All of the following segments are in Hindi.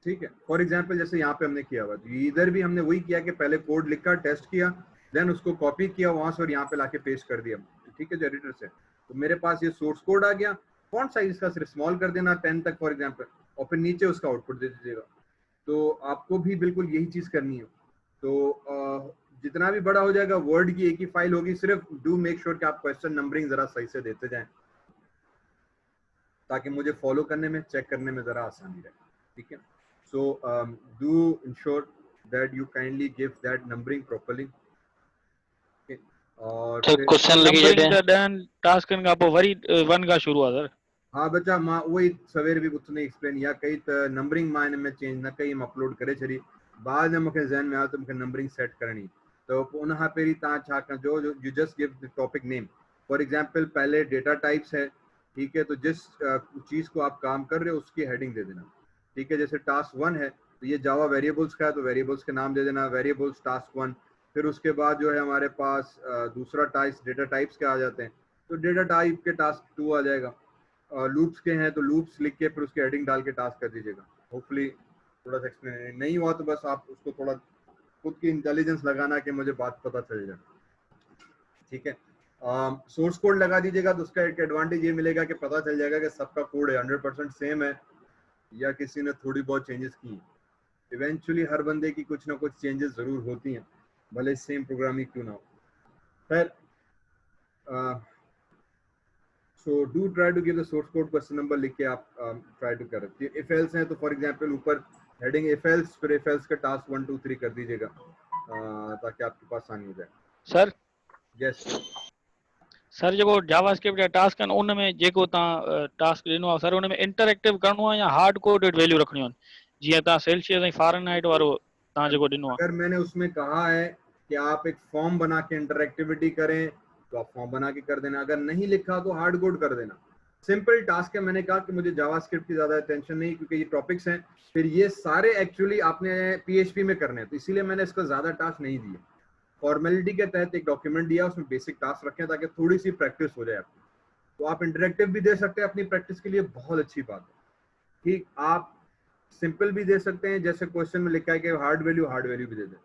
ठीक है, फॉर एग्जाम्पल जैसे यहाँ पे हमने किया हुआ, तो इधर भी हमने वही किया कि पहले कोड लिखा, टेस्ट किया, देन उसको कॉपी किया वहां से और यहाँ पे लाके पेस्ट कर दिया, ठीक है, जो एडिटर से। तो मेरे पास ये सोर्स कोड आ गया, फॉन्ट साइज का सिर्फ स्मॉल कर देना 10 तक फॉर एग्जाम्पल, और फिर नीचे उसका आउटपुट दे दीजिएगा। तो आपको भी बिल्कुल यही चीज करनी है। तो जितना भी बड़ा हो जाएगा, वर्ड की एक ही फाइल होगी, सिर्फ डू मेक श्योर कि आप क्वेश्चन नंबरिंग जरा सही से देते जाएं, ताकि मुझे फॉलो करने में, चेक करने में जरा आसानी रहे, ठीक है। So do ensure that you kindly give that numbering properly, और सर फिर क्वेश्चन लिखी नंबरिंग जॾहिं द डन टास्क का पो वरी वन का शुरू आ सर। हाँ बच्चा, मां वही सवेरे भी उसने एक्सप्लेन किया, कई नंबरिंग मां में चेंज न कई, अपलोड करे छड़ी, बाद में मूंखे ज़हन में आयो तो मूंखे नंबरिंग सेट करनी, तो उन खां पहिरीं तव्हां छा कजो, you just give the topic name. For example पहले डेटा टाइप्स है, ठीक है, तो जिस चीज को आप काम कर रहे हो उसकी हेडिंग दे देना, ठीक है। जैसे टास्क 1 है तो ये जावा वेरिएबल्स का है, तो वेरिएबल्स के नाम दे देना, वेरिएबल्स टास्क 1। फिर उसके बाद जो है हमारे पास दूसरा टाइप डेटा टाइप्स के आ जाते हैं, तो डेटा टाइप के टास्क 2 आ जाएगा। लूप्स के हैं तो लूप्स लिख के फिर उसकी हेडिंग डाल के टास्क कर दीजिएगा। होपफुली थोड़ा सा एक्सप्लेन नहीं हुआ तो बस आप उसको थोड़ा खुद की इंटेलिजेंस लगाना कि मुझे बात पता चल जाए, ठीक है। सोर्स कोड लगा दीजिएगा तो उसका एक एडवांटेज ये मिलेगा कि पता चल जाएगा कि सबका कोड 100% सेम है या किसी ने थोड़ी बहुत चेंजेस की हैं। इवेंचुअली हर बंदे की कुछ ना कुछ चेंजेस जरूर होती हैं, भले सेम प्रोग्रामिंग क्यों ना हो। खैर, so do try to give the source code question number लिख के आप ट्राई टू कर रखिए। इफ एल्स हैं तो फॉर एग्जांपल ऊपर हेडिंग इफ एल्स, फिर इफ एल्स का टास्क 1 2 3 कर दीजिएगा, ताकि आपके पास आसानी हो जाए। सर यस सर जेको जावास्क्रिप्ट या टास्क आहिनि उन में जेको तव्हां टास्क ॾिनो आहे सर, उन में इंटरेक्टिव करिणो आहे या हार्ड कोडेड वैल्यू रखणियूं आहिनि, जीअं तव्हां सेल्सियस ऐं फ़ारेनहाइट वारो तव्हां जेको ॾिनो आहे? अगर मैंने उसमें कहा है कि आप एक फॉर्म बना के इंटरेक्टिविटी करें तो आप फॉर्म बना के कर देना, अगर नहीं लिखा तो हार्ड कोड कर देना। सिंपल टास्क है, मैंने कहा कि मुझे जावास्क्रिप्ट की ज्यादा टेंशन नहीं, क्योंकि ये टॉपिक्स हैं, फिर ये सारे एक्चुअली आपने पीएचपी में करने हैं, तो इसीलिए मैंने इसको ज्यादा टास्क नहीं दिए। फॉर्मेलिटी के तहत एक डॉक्यूमेंट दिया, उसमें बेसिक टास्क रखें ताकि थोड़ी सी प्रैक्टिस हो जाए आपकी। तो आप इंटरेक्टिव भी दे सकते हैं अपनी प्रैक्टिस के लिए, बहुत अच्छी बात है। ठीक, आप सिंपल भी दे सकते हैं, जैसे क्वेश्चन में लिखा है कि हार्ड वैल्यू भी दे दें।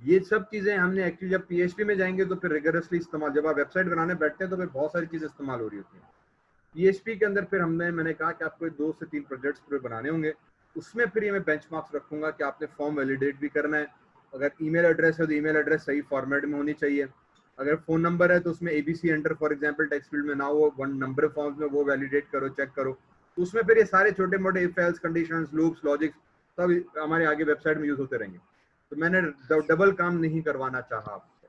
ये सब चीजें हमने एक्चुअली जब पीएचपी में जाएंगे तो फिर रिगरसली इस्तेमाल, जब आप वेबसाइट बनाने बैठते हैं तो फिर बहुत सारी चीजें इस्तेमाल हो रही होती हैं। पीएचपी के अंदर फिर मैंने कहा कि आपको 2 से 3 प्रोजेक्ट्स पूरे बनाने होंगे, उसमें फिर ये मैं बेंचमार्क्स रखूंगा कि आपने फॉर्म वैलिडेट भी करना है। अगर ईमेल एड्रेस है तो ईमेल एड्रेस सही फॉर्मेट में होनी चाहिए। अगर फोन नंबर है तो उसमें ABC enter for example text field में ना हो, वन नंबर फॉर्म्स में वो वैलिडेट करो, चेक करो। तो उसमें फिर ये सारे छोटे मोटे if else conditions loops logics सब हमारे आगे वेबसाइट में यूज होते रहेंगे। तो मैंने डबल काम नहीं करवाना चाहा आपसे,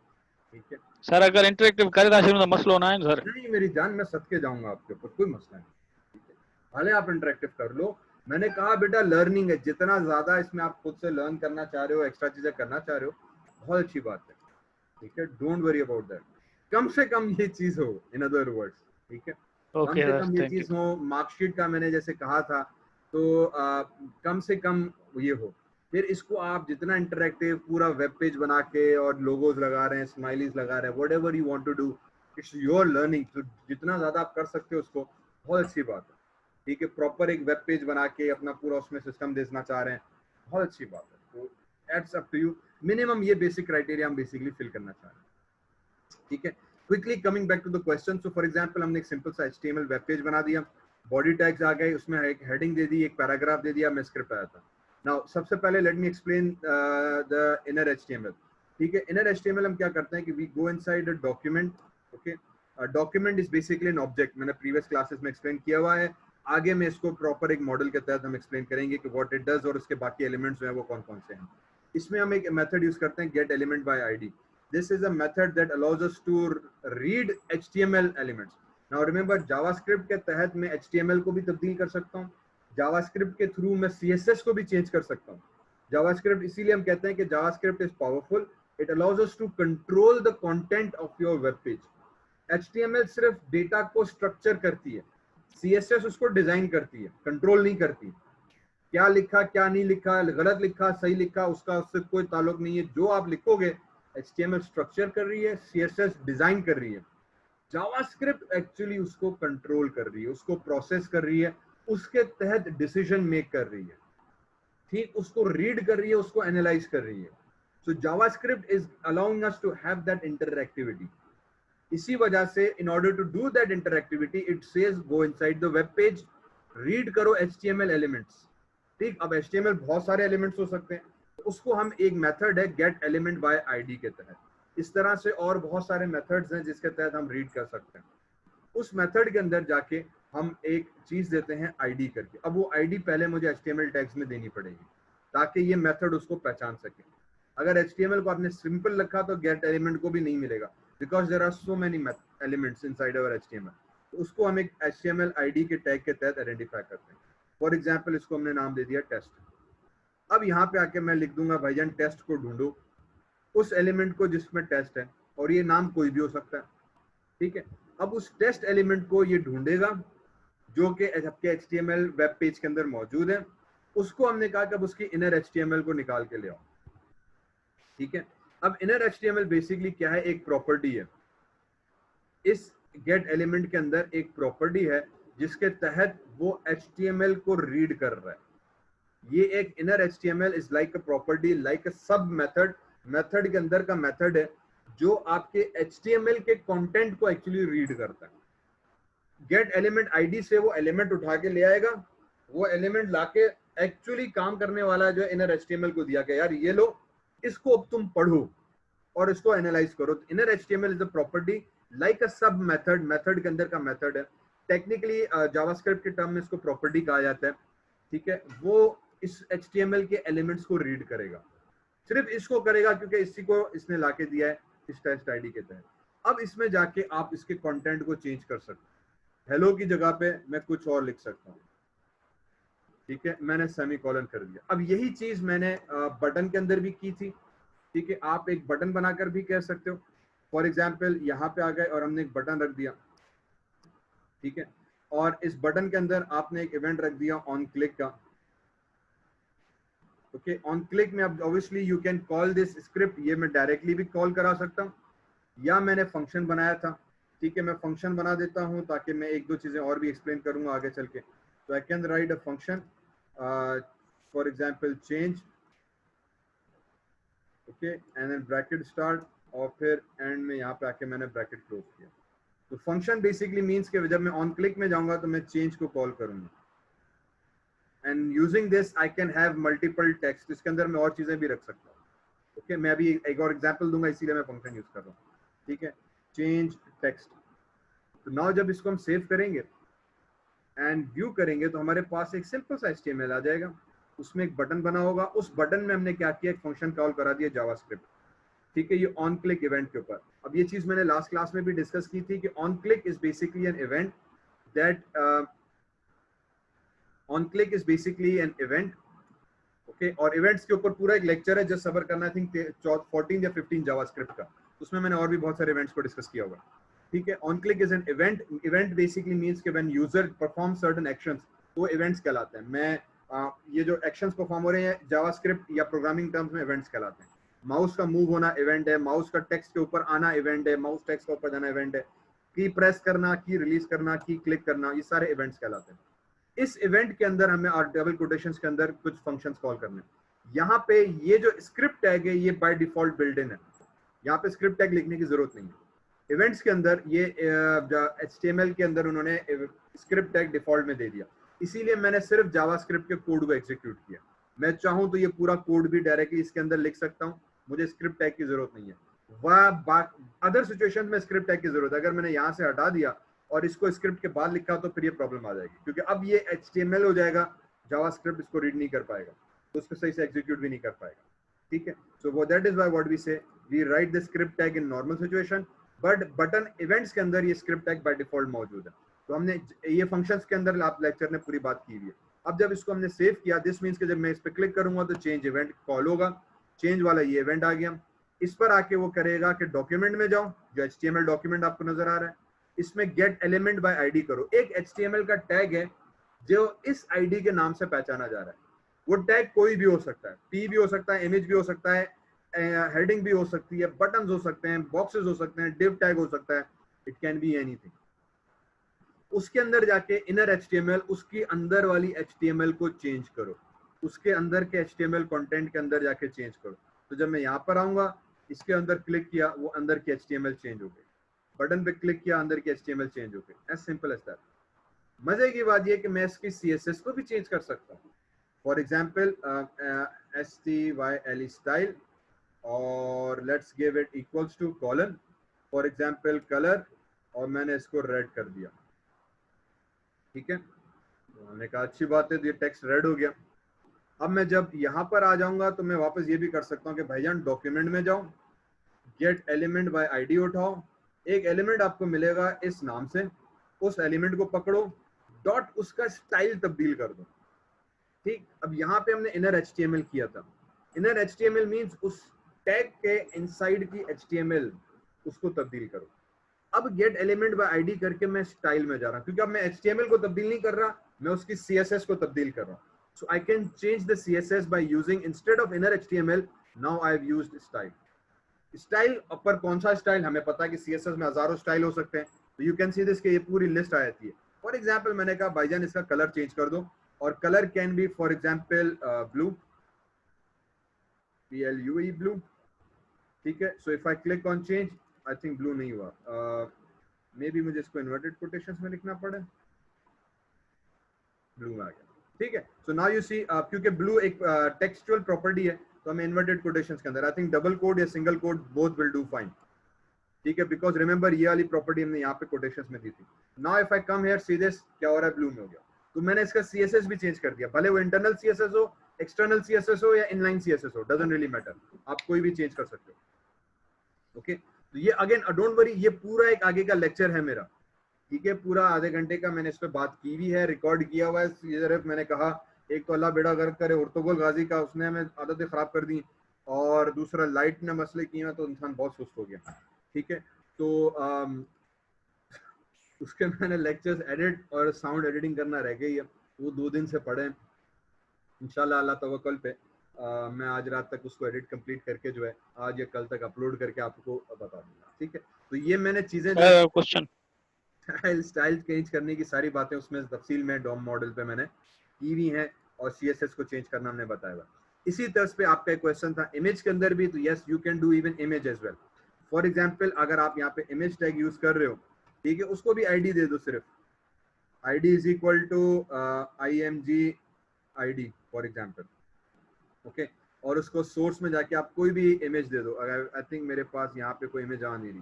ठीक है। सर अगर इंटरेक्टिव करे था शुरू तो मसलो ना है सर? नहीं मेरी जान, मैं सदके जाऊंगा आपके ऊपर, कोई मसला नहीं, ठीक है। भले आप इंटरेक्टिव कर लो, मैंने कहा बेटा लर्निंग है, जितना ज्यादा इसमें आप खुद से लर्न करना चाह रहे हो, एक्स्ट्रा चीजें करना चाह रहे हो, बहुत अच्छी बात है, ठीक है। डोंट वरी अबाउट दैट, कम से कम ये चीज हो, इन अदर वर्ड्स, ठीक है। कम ओके से सर, कम ये थैंक यू। चीज हो, मार्कशीट का मैंने जैसे कहा था, तो कम से कम ये हो। फिर इसको आप जितना इंटरेक्टिव पूरा वेब पेज बना के और लोगोज लगा रहे हैं, स्माइलीज लगा रहे हैं, whatever you want to do, it's your learning, तो जितना ज्यादा आप कर सकते हो उसको, बहुत अच्छी बात है, ठीक है। प्रॉपर एक वेब पेज बना के अपना पूरा उसमें सिस्टम देखना चाह रहे हैं, बहुत अच्छी बात है। तो it's up to you, minimum ये बेसिक क्राइटेरिया हम बेसिकली फिल करना चाह रहे हैं, ठीक है। Quickly coming back to the question, so for example हमने एक सिंपल सा एचटीएमएल वेब पेज बना दिया, बॉडी टैग्स आ गए, उसमें एक हेडिंग दे दी, एक पैराग्राफ दे दिया, मैं स्क्रिप्ट आया था। नाउ सबसे पहले let me explain the inner HTML, ठीक है। इनर एचटीएमएल हम क्या करते हैं कि we go inside a document, okay. Document is basically an object, मैंने प्रीवियस क्लासेस में एक्सप्लेन किया हुआ है, आगे में इसको प्रॉपर एक मॉडल के तहत हम एक्सप्लेन करेंगे कि व्हाट इट डज और उसके बाकी एलिमेंट्स जो हैं वो कौन कौन से हैं। इसमें हम एक मेथड यूज करते हैं, gate element by ID. This is a method that allows us to read HTML elements. Now remember JavaScript के तहत मैं HTML को भी तब्दील कर सकता हूँ, JavaScript के थ्रू मैं CSS को भी चेंज कर सकता हूँ। JavaScript इसीलिए हम कहते हैं कि JavaScript is powerful. It allows us to control the content of your web page. HTML सिर्फ डेटा को स्ट्रक्चर करती है, CSS उसको डिजाइन करती है, कंट्रोल नहीं करती। क्या लिखा क्या नहीं लिखा, गलत लिखा सही लिखा, उसका उससे कोई ताल्लुक नहीं है। जो आप लिखोगे HTML स्ट्रक्चर कर रही है, CSS डिजाइन कर रही है, जावास्क्रिप्ट एक्चुअली उसको कंट्रोल कर रही है, उसको प्रोसेस कर रही है, उसके तहत डिसीजन मेक कर रही है। ठीक उसको रीड कर रही है, उसको एनालाइज कर रही है. So JavaScript is allowing us to have that interactivity. इसी वजह से in order to do that interactivity it says go inside the web page, read करो HTML एलिमेंट्स. ठीक, अब HTML बहुत सारे एलिमेंट्स हो सकते हैं, तो उसको हम एक मेथड है गेट एलिमेंट बाय आईडी के तहत. इस तरह से और बहुत सारे मेथड्स हैं जिसके तहत हम रीड कर सकते हैं. उस मेथड के अंदर जाके हम एक चीज देते हैं आईडी करके. अब वो आईडी पहले मुझे HTML टैग्स में देनी पड़ेगी ताकि ये मेथड उसको पहचान सके. अगर HTML को आपने सिंपल रखा तो गेट एलिमेंट को भी नहीं मिलेगा, because there are so many elements inside our HTML. तो उसको हम एक HTML आईडी के टैग के तहत आइडेंटिफाई करते हैं. फॉर एग्जाम्पल इसको हमने नाम दे दिया टेस्ट. अब यहाँ पे आके मैं लिख दूंगा भाईजान टेस्ट को ढूंढो उस एलिमेंट को जिसमें टेस्ट है, और ये नाम कोई भी हो सकता है. ठीक है, अब उस टेस्ट एलिमेंट को ये ढूंढेगा जो कि आपके HTML वेब पेज के अंदर मौजूद है. उसको हमने कहा कि अब उसकी इनर HTML को निकाल के ले आओ. ठीक है, अब इनर HTML बेसिकली क्या है, एक प्रॉपर्टी है. इस गेट एलिमेंट के अंदर एक प्रॉपर्टी है जिसके तहत वो HTML को रीड कर रहा है. ये एक inner HTML is like a property, like अ सब मेथड. मेथड के अंदर का मेथड है जो आपके HTML के कंटेंट को एक्चुअली रीड करता है. गेट एलिमेंट आईडी से वो एलिमेंट उठा के ले आएगा. वो एलिमेंट लाके एक्चुअली काम करने वाला जो है इनर HTML को दिया गया, यार ये लो, इसको अब तुम पढ़ो और इसको एनालाइज करो. Inner HTML is a property like अ सब मेथड. मेथड के अंदर का मेथड है. टेक्निकली जावास्क्रिप्ट के टर्म में इसको प्रॉपर्टी कहा जाता है. ठीक है, वो इस HTML के एलिमेंट्स को रीड करेगा. सिर्फ इसको करेगा क्योंकि इसी को इसने लाके दिया है इस टेस्ट आईडी के तहत. अब इसमें जाके आप इसके कंटेंट को चेंज कर सकते हैं. हेलो की जगह पे मैं कुछ और लिख सकता हूँ. ठीक है, मैंने सेमीकोलन कर दिया. अब यही चीज मैंने बटन के अंदर भी की थी. ठीक है, आप एक बटन बनाकर भी कह सकते हो. फॉर एग्जाम्पल यहाँ पे आ गए और हमने एक बटन रख दिया. ठीक है, और इस बटन के अंदर आपने एक इवेंट रख दिया ऑन क्लिक का. ओके, ऑन क्लिक में अब obviously you can call this script. ये मैं डायरेक्टली भी कॉल करा सकता हूँ या मैंने फंक्शन बनाया था. ठीक है, मैं फंक्शन बना देता हूँ ताकि मैं एक दो चीजें और भी एक्सप्लेन करूंगा आगे चल के. तो I can write a function for example change. Okay, and then bracket start और फिर एंड में यहाँ पे आके मैंने ब्रैकेट क्लोज किया. तो फंक्शन बेसिकली मीन्स कि जब मैं ऑन क्लिक में जाऊंगा तो मैं चेंज को कॉल करूंगा. And using this I can have multiple text. इसके अंदर मैं और चीजें भी रख सकता हूँ. ओके, मैं अभी एक और एग्जांपल दूंगा इसीलिए मैं फंक्शन यूज कर रहा हूँ. ठीक है, चेंज टेक्स्ट. तो नाउ जब इसको हम सेव करेंगे एंड व्यू करेंगे तो हमारे पास एक सिंपल सा HTML आ जाएगा. उसमें एक बटन बना होगा. उस बटन में हमने क्या किया, एक फंक्शन कॉल करा दिया जावास्क्रिप्ट. ठीक है, ये ऑन क्लिक इवेंट के ऊपर. अब ये चीज मैंने लास्ट क्लास में भी डिस्कस की थी कि on click is basically an event that on click is basically an event. Okay, और इवेंट्स के ऊपर पूरा एक लेक्चर है जस्ट सबर करना, आई थिंक 14 या 15 जावास्क्रिप्ट का. उसमें मैंने और भी बहुत सारे इवेंट्स को डिस्कस किया होगा. ठीक है, on click is an event. Event basically means कि when user perform certain actions, वो इवेंट्स कहलाते हैं. मैं ये जो एक्शंस परफॉर्म हो रहे हैं जावास्क्रिप्ट या प्रोग्रामिंग टर्म्स में इवेंट्स कहलाते हैं. माउस का मूव होना इवेंट है. माउस का टेक्स्ट के ऊपर आना इवेंट है. माउस टेक्स्ट के ऊपर जाना इवेंट है. की प्रेस करना, की रिलीज करना, की क्लिक करना, ये सारे इवेंट्स कहलाते हैं. इस इवेंट के अंदर हमें और डबल कोटेशंस के अंदर कुछ फंक्शंस कॉल करने. यहाँ पे ये जो स्क्रिप्ट टैग है ये बाय डिफॉल्ट बिल्ट इन है. यहाँ पे स्क्रिप्ट टैग लिखने की जरूरत नहीं है. इवेंट्स के अंदर ये HTML के अंदर उन्होंने स्क्रिप्ट टैग डिफॉल्ट में दे दिया. इसीलिए मैंने सिर्फ जावास्क्रिप्ट के कोड को एग्जीक्यूट किया. मैं चाहूँ तो ये पूरा कोड भी डायरेक्टली इसके अंदर लिख सकता हूँ. मुझे स्क्रिप्ट टैग की जरूरत नहीं है. वह अदर सिचुएशन में स्क्रिप्ट टैग की जरूरत है. अगर मैंने यहाँ से हटा दिया और इसको स्क्रिप्ट के बाद लिखा तो फिर ये प्रॉब्लम आ जाएगी, क्योंकि अब ये HTML हो जाएगा, जावास्क्रिप्ट इसको रीड नहीं कर पाएगा, तो उसको सही से एग्जीक्यूट भी नहीं कर पाएगा. ठीक है, सो वो that is why what we say we write the script tag in normal situation, but button events के अंदर ये स्क्रिप्ट टैग बाय डिफॉल्ट मौजूद है. तो हमने ये फंक्शंस के अंदर आप लेक्चर ने पूरी बात की हुई है. अब जब इसको हमने सेव किया, दिस मींस कि जब मैं इस पर क्लिक करूंगा तो चेंज इवेंट कॉल होगा. चेंज वाला ये इवेंट आ गया. इस पर आके वो करेगा कि डॉक्यूमेंट में जाओ, जो HTML डॉक्यूमेंट आपको नजर आ रहा है, इसमें गेट एलिमेंट बाय आईडी करो. एक HTML का टैग है जो इस आईडी के नाम से पहचाना जा रहा है. वो टैग कोई भी हो सकता है, P भी हो सकता है, इमेज भी हो सकता है, हेडिंग भी हो सकती है, बटन्स हो सकते हैं, बॉक्सेस हो सकते हैं, डिव टैग हो सकता है. It can be anything. उसके अंदर जाके इनर HTML उसकी अंदर वाली HTML को चेंज करो. उसके अंदर के HTML कंटेंट के अंदर जाके चेंज करो। तो जब मैं यहाँ पर आऊंगा, इसके अंदर क्लिक किया, वो अंदर के HTML चेंज हो गए, बटन पे क्लिक किया, अंदर के HTML चेंज हो गए, एज सिंपल एज दैट। मजे की बात ये कि मैं इसकी CSS को भी चेंज कर सकता हूँ। फॉर एग्जाम्पल STYLE स्टाइल, और let's give it equals to colon, for example colour, और मैंने इसको रेड कर दिया। ठीक है, मैंने कहा अच्छी बात है, तो ये टेक्स्ट रेड हो गया। अब मैं जब यहाँ पर आ जाऊंगा तो मैं वापस ये भी कर सकता हूँ कि भाईजान डॉक्यूमेंट में जाऊं, गेट एलिमेंट बाय आईडी उठाओ, एक एलिमेंट आपको मिलेगा इस नाम से, उस एलिमेंट को पकड़ो, डॉट उसका स्टाइल तब्दील कर दो। ठीक, अब यहाँ पे हमने इनर HTML किया था। इनर HTML मींस उस टैग के इनसाइड की HTML, उसको तब्दील करो। अब गेट एलिमेंट बाय आईडी करके मैं स्टाइल में जा रहा हूं, क्योंकि अब मैं HTML को तब्दील नहीं कर रहा, मैं उसकी CSS को तब्दील कर रहा हूं। So I can change the CSS by using, instead of inner HTML, now I've used style. Style पर कौन सा स्टाइल, हमें पता है कि CSS में हजारों स्टाइल हो सकते हैं, तो यू कैन सी दिस के ये पूरी लिस्ट आ जाती है। फॉर एग्जाम्पल मैंने कहा भाईजान इसका कलर चेंज कर दो, और colour can be for example blue, BLUE blue. ठीक है, so if I click on change, I think blue नहीं हुआ, मे बी मुझे इसको इन्वर्टेड कोटेशंस में लिखना पड़े, ब्लू में आ गया। ठीक है, सो नाउ यू सी, क्योंकि ब्लू एक टेक्सचुअल प्रॉपर्टी है, तो हमें इन्वर्टेड कोटेशंस के अंदर, आई थिंक डबल कोड या single code both will do fine. ठीक है, बिकॉज रिमेंबर ये वाली प्रॉपर्टी हमने यहाँ पे कोटेशंस में दी थी। Now if I come here, see this, क्या हो रहा है, ब्लू में हो गया। तो मैंने इसका CSS भी चेंज कर दिया, भले वो इंटरनल CSS हो, एक्सटर्नल CSS हो, या इनलाइन CSS हो, डजंट रियली मैटर, आप कोई भी चेंज कर सकते हो। ओके, तो ये अगेन डोंट वरी, ये पूरा एक आगे का लेक्चर है मेरा। ठीक है, पूरा आधे घंटे का मैंने इस पे बात की भी है, रिकॉर्ड किया हुआ है। सिर्फ मैंने कहा, एक तो अल्लाह बेड़ा गर्क करे उर्तुगुल गाजी का, उसने हमें आदतें खराब कर दी, और दूसरा लाइट ने मसले किए तो इंसान बहुत सुस्त हो गया। ठीक है, तो उसके मैंने लेक्चर्स एडिट और साउंड एडिटिंग करना रह गई है, वो 2 दिन से पड़े। इंशाल्लाह अल्लाह तवक्कुल पे मैं आज रात तक उसको एडिट कंप्लीट करके जो है आज या कल तक अपलोड करके आपको बता दूंगा। ठीक है, तो ये मैंने चीजें क्वेश्चन स्टाइल चेंज करने की सारी बातें उसमें तफसील में डॉम मॉडल पे मैंने की हुई हैं, और CSS को चेंज करना हमने बताया हुआ। इसी तरह पे आपका एक क्वेश्चन था इमेज के अंदर भी, तो yes you can do even image as well. For example अगर आप यहाँ पे इमेज टैग यूज कर रहे हो, ठीक है, उसको भी ID दे दो, सिर्फ ID is equal to IMG ID for example. Okay, और उसको सोर्स में जाके आप कोई भी इमेज दे दो। अगर आई थिंक मेरे पास यहाँ पे कोई इमेज आ नहीं रही,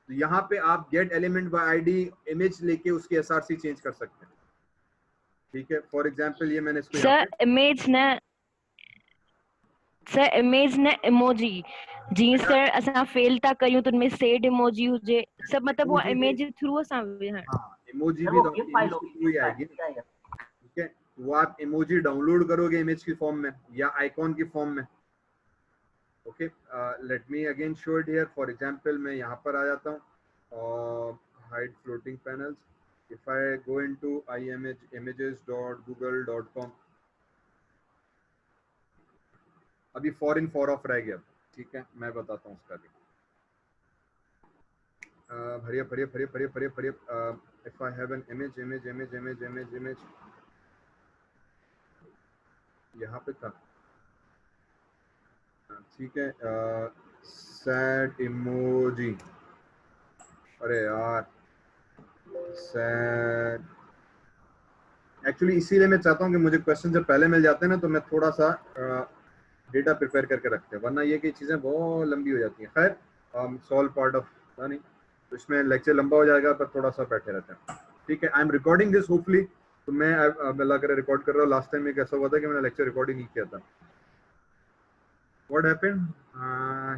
तो यहाँ पे आप gate element by ID image लेके उसकी SRC चेंज कर सकते हैं। ठीक है, फॉर एग्जांपल ये मैंने इसको यहाँ पे सर इमेज ने इमोजी जींस कर असा फेल ता कयूं तो उनमें सेड इमोजी हुजे सब, मतलब वो इमेज थ्रू असा। हाँ, इमोजी भी तो इमेज के थ्रू ही आएगी। ठीक है, वो आप इमोजी डाउनलोड करोगे इमेज की फॉर्म में या आइकॉन की फॉर्म में। Okay, let me again show it here. For example मैं यहाँ पर आ जाता हूँ और hide floating panels, if I go into images.google.com, अभी फॉर इन फॉर ऑफ रह गया। ठीक है, मैं बताता हूँ उसका भी। भरिया भरिया भरिया भरिया भरिया भरिया, if I have an image image image image image image, यहाँ पे था। ठीक है, सैड इमोजी, अरे यार सैड, एक्चुअली इसीलिए मैं चाहता हूँ कि मुझे क्वेश्चन जब पहले मिल जाते हैं ना, तो मैं थोड़ा सा डेटा प्रिपेयर करके रखते हैं, वरना ये कि चीज़ें बहुत लंबी हो जाती हैं। खैर, सॉल्व पार्ट ऑफ नहीं, तो इसमें लेक्चर लंबा हो जाएगा, पर थोड़ा सा बैठे रहते हैं। ठीक है, I am recording this hopefully, तो मैं अल्लाह करे रिकॉर्ड कर रहा हूँ। लास्ट टाइम में कैसा हुआ था कि मैंने लेक्चर रिकॉर्डिंग नहीं किया था। What happened,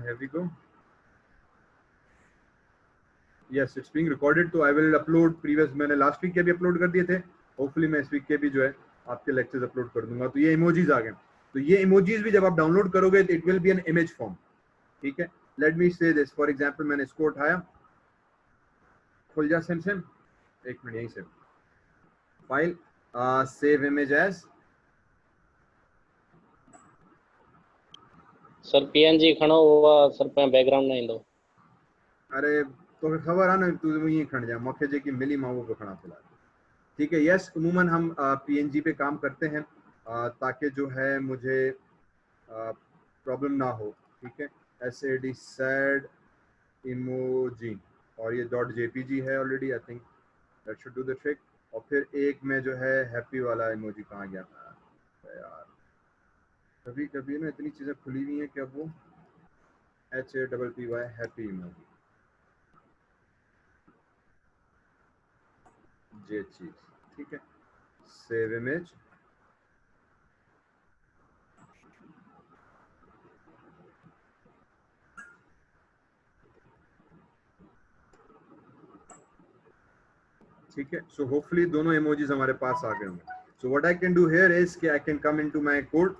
here we go, yes it's being recorded, तो आई विल अपलोड प्रीवियस, मैंने लास्ट वीक के भी अपलोड कर दिए थे, होपफुली मैं इस वीक के भी जो है आपके लेक्चर्स अपलोड कर दूंगा। तो ये इमोजीज आ गए, तो ये इमोजीज भी जब आप डाउनलोड करोगे तो it will be an image form. ठीक है, लेट मी से दिस, फॉर एग्जांपल मैंने इसको उठाया, खुल जा सिम, एक मिनट यहीं से, file save image as, sir PNG खणो हुआ सर पे बैकग्राउंड नहीं दो। अरे तो खबर है ना, तू यहीं खड़ जा, मौके जे की मिली माओ को खड़ा फिलहाल। ठीक है, यस, उमूमन हम PNG पे काम करते हैं, ताकि जो है मुझे प्रॉब्लम ना हो, ठीक है। SAD सैड इमोजी, और ये .jpg है already, I think that should do the trick. और फिर एक में जो है हैप्पी वाला इमोजी कहाँ गया यार, कभी कभी ना इतनी चीज़ें खुली हुई हैं कि अब वो HAPPY हैप्पी इमोजी, ये चीज़, ठीक है। सेव इमेज, ठीक है। सो होपफुली दोनों इमोजीज हमारे पास आ गए होंगे। So what I can do here is कि I can come into my code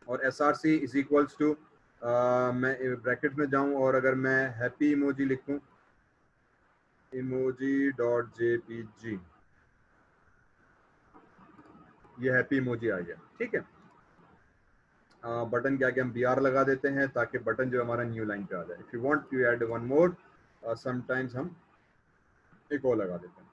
और SRC इज इक्वल्स टू, मैं ब्रैकेट में जाऊं और अगर मैं हैप्पी इमोजी लिखूं, emoji.jpg, ये हैप्पी इमोजी आ गया, ठीक है। बटन के आगे हम BR लगा देते हैं ताकि बटन जो हमारा न्यू लाइन पे आ जाए। If you want to add one more, sometimes हम एक और लगा देते हैं,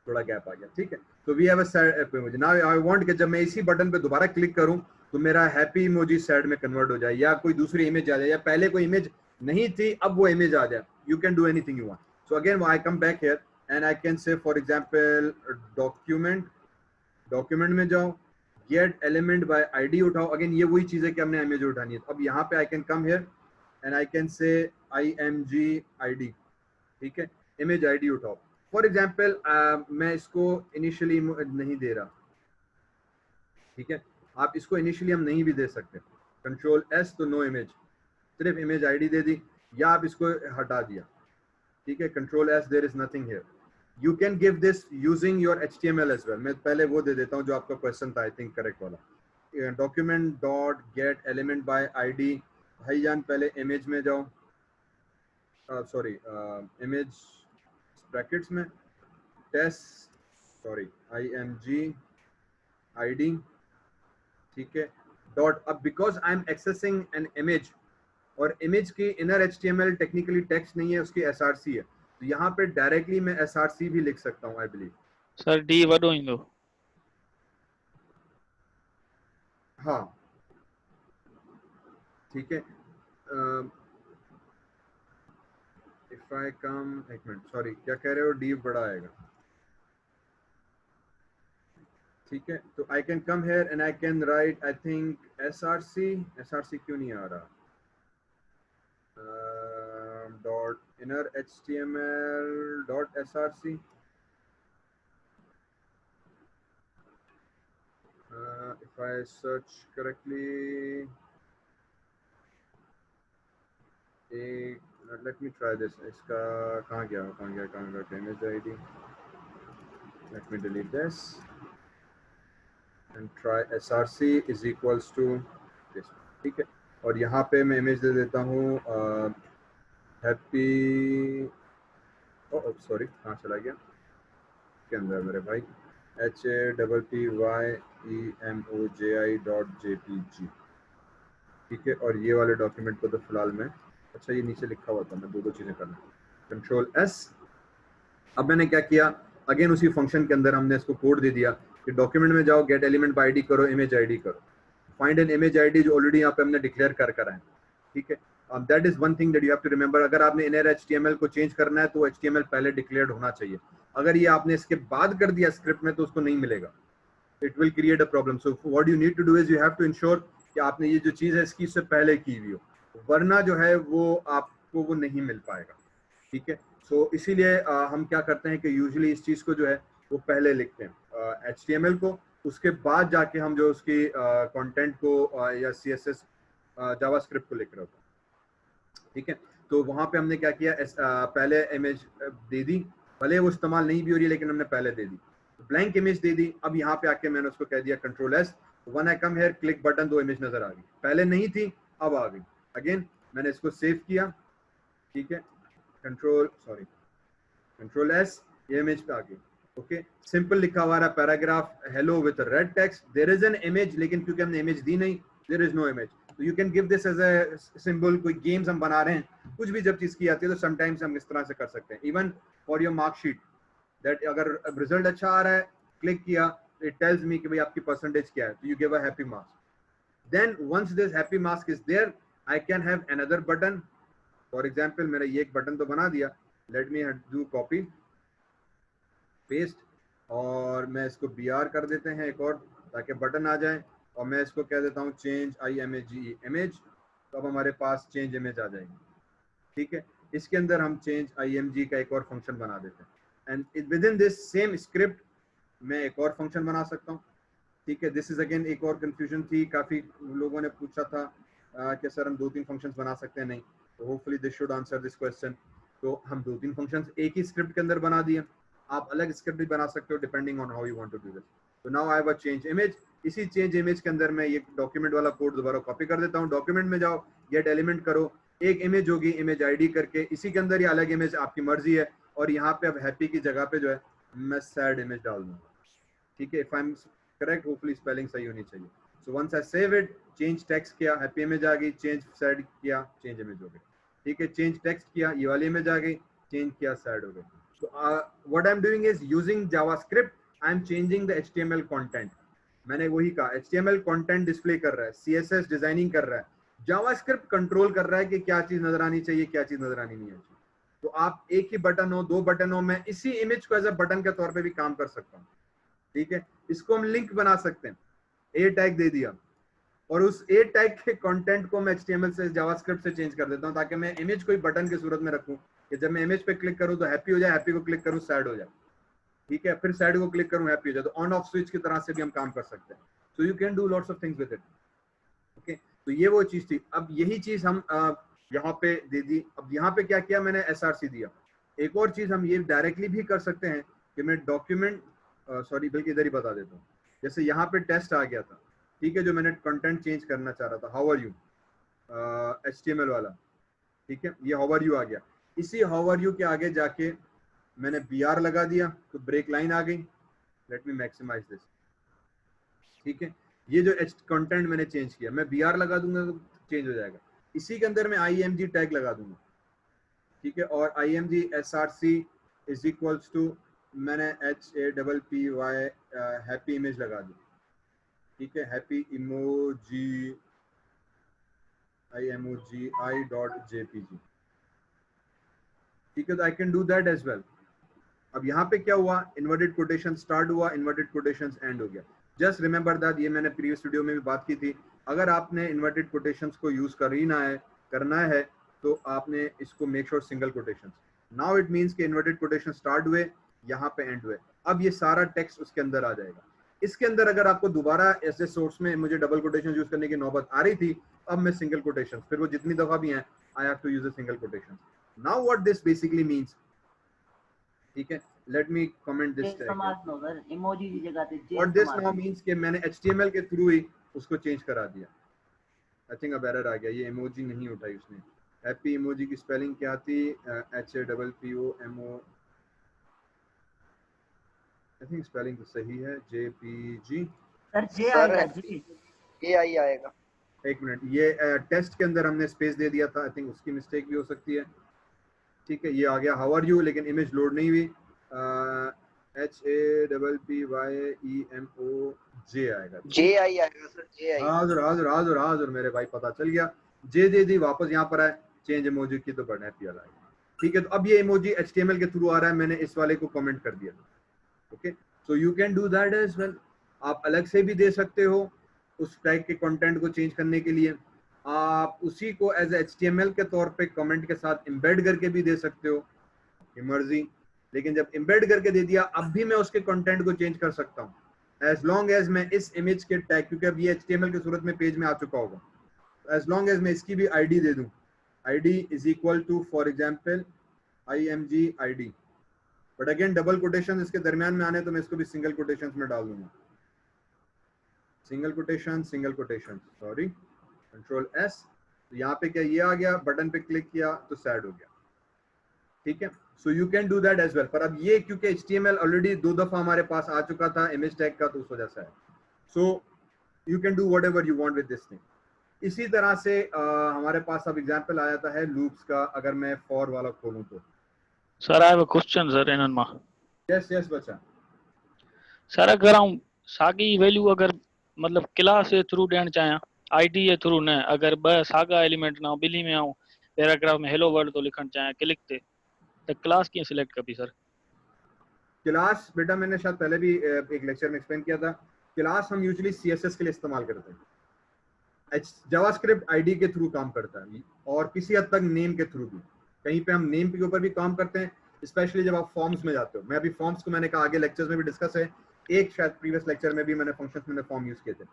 थोड़ा गैप आ गया, ठीक है। तो we have a sad emoji. Now I want कि जब मैं इसी बटन पे दोबारा क्लिक करूं तो मेरा हैप्पी इमोजी सैड में कन्वर्ट हो जाए, या कोई दूसरी इमेज आ जाए, या पहले कोई इमेज नहीं थी अब वो इमेज आ जाए। You can do anything you want. So again I come back here and I can say for example document में जाओ, गेट एलिमेंट बाय आईडी उठाओ। अगेन ये वही चीज है कि हमने इमेज उठानी है। अब यहाँ पे आई can come here and I can say IMG ID, ठीक है, इमेज ID उठाओ। फॉर एग्जाम्पल मैं इसको इनिशियली नहीं दे रहा, ठीक है। आप इसको इनिशियली हम नहीं भी दे सकते, Ctrl S तो नो इमेज, सिर्फ इमेज ID दे दी, या आप इसको हटा दिया, ठीक है, Ctrl S, there is nothing here. You can give this using your HTML as well. मैं पहले वो दे देता हूँ जो आपका क्वेश्चन था, आई थिंक करेक्ट वाला। Document dot gate element by ID, भाईजान पहले इमेज में जाओ, सॉरी इमेज ब्रैकेट्स में टेस्ट, सॉरी IMG ID, ठीक है, डॉट। अब because I am accessing an image, और इमेज की इनर HTML टेक्निकली टेक्स्ट नहीं है, उसकी SRC है, तो यहाँ पे डायरेक्टली मैं SRC भी लिख सकता हूँ, आई बिलीव। सर डी वडो इंदो, हाँ ठीक है। इफ आई कम, एक मिनट, सॉरी क्या कह रहे हो, डी बड़ा आएगा, ठीक है। तो I can come here and I can right, I think SRC क्यों नहीं आ रहा, dot inner HTML dot SRC, if I search correctly, let me try this, इसका कहाँ गया image ID, let me delete this and try SRC is equals to this, ठीक है। और यहाँ पे मैं इमेज दे देता हूँ हैप्पी, सॉरी कहाँ चला गया, के अंदर मेरे भाई, HAPPYEMOJI.jpg, ठीक है। और ये वाले डॉक्यूमेंट को तो फिलहाल मैं, अच्छा ये नीचे लिखा हुआ था, मैं दो चीजें करना, Ctrl S। अब मैंने क्या किया, अगेन उसी फंक्शन के अंदर हमने इसको कोड दे दिया कि डॉक्यूमेंट में जाओ, गेट एलिमेंट बाय ID करो, इमेज ID करो, फाइंड एन इमेज ID जो ऑलरेडी यहाँ पे हमने डिक्लेयर कर है, ठीक है। That is one thing that you have to remember. अगर आपने इनर HTML को चेंज करना है तो HTML पहले डिक्लेयर्ड होना चाहिए। अगर ये आपने इसके बाद कर दिया स्क्रिप्ट में तो उसको नहीं मिलेगा, it will create a problem. So what you need to do is you have to ensure कि आपने ये जो चीज़ है इसकी इससे पहले की हुई हो, वरना जो है वो आपको वो नहीं मिल पाएगा, ठीक है। सो इसीलिए हम क्या करते हैं कि यूजुअली इस चीज़ को जो है वो पहले लिखते हैं HTML को, उसके बाद जाके हम जो उसकी कंटेंट को या CSS जावास्क्रिप्ट को लिख रहे होते हैं, ठीक है। तो वहाँ पे हमने क्या किया, पहले इमेज दे दी, भले वो इस्तेमाल नहीं भी हो रही है लेकिन हमने पहले दे दी, ब्लैंक इमेज दे दी। अब यहाँ पे आके मैंने उसको कह दिया Ctrl S, one I come here click button, दो इमेज नजर आ गई, पहले नहीं थी अब आ गई। अगेन मैंने इसको सेव किया, ठीक है, Ctrl S, ये इमेज पे आ गई, ओके। सिंपल लिखा हुआ है paragraph hello with red text, there is an image, लेकिन क्योंकि हमने इमेज दी नहीं, देयर इज नो इमेज। तो you can give this as a symbol. कोई गेम्स हम बना रहे हैं, कुछ भी जब चीज की आती है तो समटाइम्स हम इस तरह से कर सकते हैं। Even for your marksheet, that अगर रिजल्ट अच्छा आ रहा है, क्लिक किया it tells me कि भाई आपकी percentage क्या है, तो you give a happy mask. Then once this happy mask is there, I can have another button. For example, मैंने ये एक बटन तो बना दिया. Let me do copy, paste, और मैं इसको BR कर देते हैं एक और, ताकि बटन आ जाए, और मैं इसको कह देता हूँ change image image, तो अब हमारे पास change image आ जाएगी. ठीक है, इसके अंदर हम change img का एक और फंक्शन बना देते हैं, and with in this same script मैं एक और फंक्शन बना सकता हूँ. ठीक है, दिस इज अगेन एक और कंफ्यूजन थी, काफी लोगों ने पूछा था कि सर हम 2-3 फंक्शंस बना सकते हैं. नहीं, तो hopefully this should answer this question. तो हम 2-3 फंक्शंस एक ही स्क्रिप्ट के अंदर बना दिए. आप अलग स्क्रिप्ट भी बना सकते हो depending on how you want to do this. तो now I have a change image. इसी चेंज इमेज के अंदर मैं ये डॉक्यूमेंट वाला कोड दोबारा कॉपी कर देता हूँ. डॉक्यूमेंट में जाओ, गेट एलिमेंट करो, एक इमेज होगी इमेज आईडी करके, इसी के अंदर ये अलग इमेज आपकी मर्जी है. और यहाँ पे अब हैप्पी की जगह पे जो है मैं सैड इमेज डाल दूंगा. ठीक है, if I am correct, hopefully spelling सही होनी चाहिए. So once I save it, change text किया, हैप्पी इमेज आ गई, चेंज सैड किया, चेंज इमेज हो गई. ठीक है, चेंज टेक्स्ट किया, ये वाली इमेज आ गई, चेंज किया, सैड हो गई. सो what I am doing is using JavaScript, I am changing the HTML content. मैंने वही कहा, एचटीएमएल कंटेंट डिस्प्ले कर रहा है, सीएसएस डिजाइनिंग कर रहा है, जावास्क्रिप्ट कंट्रोल कर रहा है कि क्या चीज नजर आनी चाहिए, क्या चीज नजर आनी नहीं है. तो आप एक ही बटन हो, 2 बटन हो, मैं इसी इमेज को एज अ बटन के तौर पे भी काम कर सकता हूँ. ठीक है, इसको हम लिंक बना सकते हैं. ए टैग दे दिया, और उस ए टैग के कंटेंट को मैं एचटीएमएल से, जावास्क्रिप्ट से चेंज कर देता हूँ, ताकि मैं इमेज को ही बटन की सूरत में रखूँ कि जब मैं इमेज पे क्लिक करूँ तो हैप्पी हो जाए, हैप्पी को क्लिक करूँ सैड हो जाए. ठीक है, फिर सैड को क्लिक करूँ हैप्पी हो जाए. तो ऑन ऑफ स्विच की तरह से भी हम काम कर सकते हैं. सो you can do lots of things with it. Okay, तो ये वो चीज थी. अब यही चीज हम यहाँ पे दे दी. अब यहाँ पे क्या किया मैंने, एसआरसी दिया. एक और चीज हम ये डायरेक्टली भी कर सकते हैं कि मैं डॉक्यूमेंट, सॉरी बल्कि इधर ही बता देता हूँ. जैसे यहाँ पे टेस्ट आ गया था, ठीक है, जो मैंने कंटेंट चेंज करना चाह रहा था, हाउ आर यू, एचटीएमएल वाला. ठीक है, ये हाउ आर यू आ गया. इसी हाउ आर यू के आगे जाके मैंने BR लगा दिया, तो ब्रेक लाइन आ गई. Let me maximise this. ठीक है, ये जो कंटेंट मैंने चेंज किया, मैं BR लगा दूंगा तो चेंज हो जाएगा. इसी के अंदर मैं IMG टैग लगा दूंगा. ठीक है, और IMG SRC is equals to, मैंने HAPPY हैप्पी इमेज लगा दी. ठीक है, हैप्पी इमोजी IMOGI.jpg. ठीक है, तो I can do that as well. अब यहाँ पे क्या हुआ, इन्वर्टेड कोटेशन स्टार्ट हुआ, इन्वर्टेड कोटेशन एंड हो गया. जस्ट रिमेंबर दैट, ये मैंने प्रीवियस वीडियो में भी बात की थी. अगर आपने इन्वर्टेड कोटेशंस को यूज करना है तो आपने इसको make sure single quotations. Now it means कि इन्वर्टेड कोटेशन स्टार्ट हुए, यहाँ पे एंड हुए. अब ये सारा टेक्स्ट उसके अंदर आ जाएगा. इसके अंदर अगर आपको दोबारा ऐसे सोर्स में मुझे डबल कोटेशन यूज करने की नौबत आ रही थी, अब मैं सिंगल कोटेशन, फिर वो जितनी दफा भी हैं, I have to use a single quotation. Now what this basically means, ठीक है, let me comment this. Emoji की जगह पे व्हाट दिस नाउ मींस कि मैंने एचटीएमएल के थ्रू ही उसको चेंज करा दिया. आई थिंक अब एरर आ गया, ये इमोजी नहीं उठाई उसने. हैप्पी इमोजी की स्पेलिंग क्या थी, HAPPOMO. आई थिंक स्पेलिंग तो सही है, JPG. सर जे आएगा, जी AI आएगा. एक मिनट, ये टेस्ट के अंदर हमने स्पेस दे दिया था, आई थिंक उसकी मिस्टेक भी हो सकती है. ठीक है, ये आ गया हाउ आर यू, लेकिन इमेज लोड नहीं हुई. HAPPYEMOJ आएगा. JI आएगा सर, JI. हाजुर मेरे भाई, पता चल गया. जे दे दी, वापस यहाँ पर आए, चेंज इमोजी की तो बढ़ना है पी आएगा. ठीक है, तो अब ये इमोजी HTML के थ्रू आ रहा है, मैंने इस वाले को कमेंट कर दिया. Okay, so you can do that as well. आप अलग से भी दे सकते हो उस टाइप के कंटेंट को चेंज करने के लिए. आप उसी को एज HTML के तौर पे कमेंट के साथ एम्बेड करके भी दे सकते हो, ये मर्जी. लेकिन जब एम्बेड करके दे दिया, अब भी मैं उसके कंटेंट को चेंज कर सकता हूँ, एज लॉन्ग एज मैं इस इमेज के टैग, क्योंकि अब ये HTML की सूरत में पेज में आ चुका होगा, एज लॉन्ग एज मैं इसकी भी ID दे दूं. ID is equal to, for example, IMG ID. But again double quotation इसके दरमियान में आने, तो मैं इसको भी सिंगल कोटेशन में डाल दूंगा. Single quotation, sorry, Ctrl+S. तो यहाँ पे क्या, ये आ गया, बटन पे क्लिक किया तो सैड हो गया. ठीक है, so you can do that as well. पर अब ये क्योंकि HTML ऑलरेडी 2 दफा हमारे पास आ चुका था इमेज टैग का, तो उस वजह से है. So you can do whatever you want with this thing. इसी तरह से हमारे पास अब एग्जांपल आ जाता है लूप्स का. अगर मैं फॉर वाला खोलूं तो sir I have a question sir इनन मा. यस बच्चा. सर अगर हम साॻी वैल्यू अगर मतलब क्लास जे थ्रू ॾियणु चाहियां आईडी जे थ्रू न, अगर ॿ साॻा एलिमेंट न ॿिली में आऊं पैराग्राफ में हेलो वर्ल्ड तो लिखण चाहियां क्लिक ते, त क्लास कीअं सिलेक्ट कबी सर? क्लास बेटा मैंने शायद पहले भी एक लेक्चर में एक्सप्लेन किया था। क्लास हम यूजुअली सीएसएस के लिए इस्तेमाल करते हैं। जावास्क्रिप्ट आईडी के थ्रू काम करता है और किसी हद तक नेम के थ्रू भी। कहीं पे हम नेम के ऊपर भी काम करते हैं, स्पेशली जब आप फॉर्म्स में जाते हो। मैं अभी फॉर्म्स को मैंने कहा आगे लेक्चर्स में भी डिस्कस है, एक शायद प्रीवियस लेक्चर में भी मैंने फंक्शंस में फॉर्म यूज किए थे।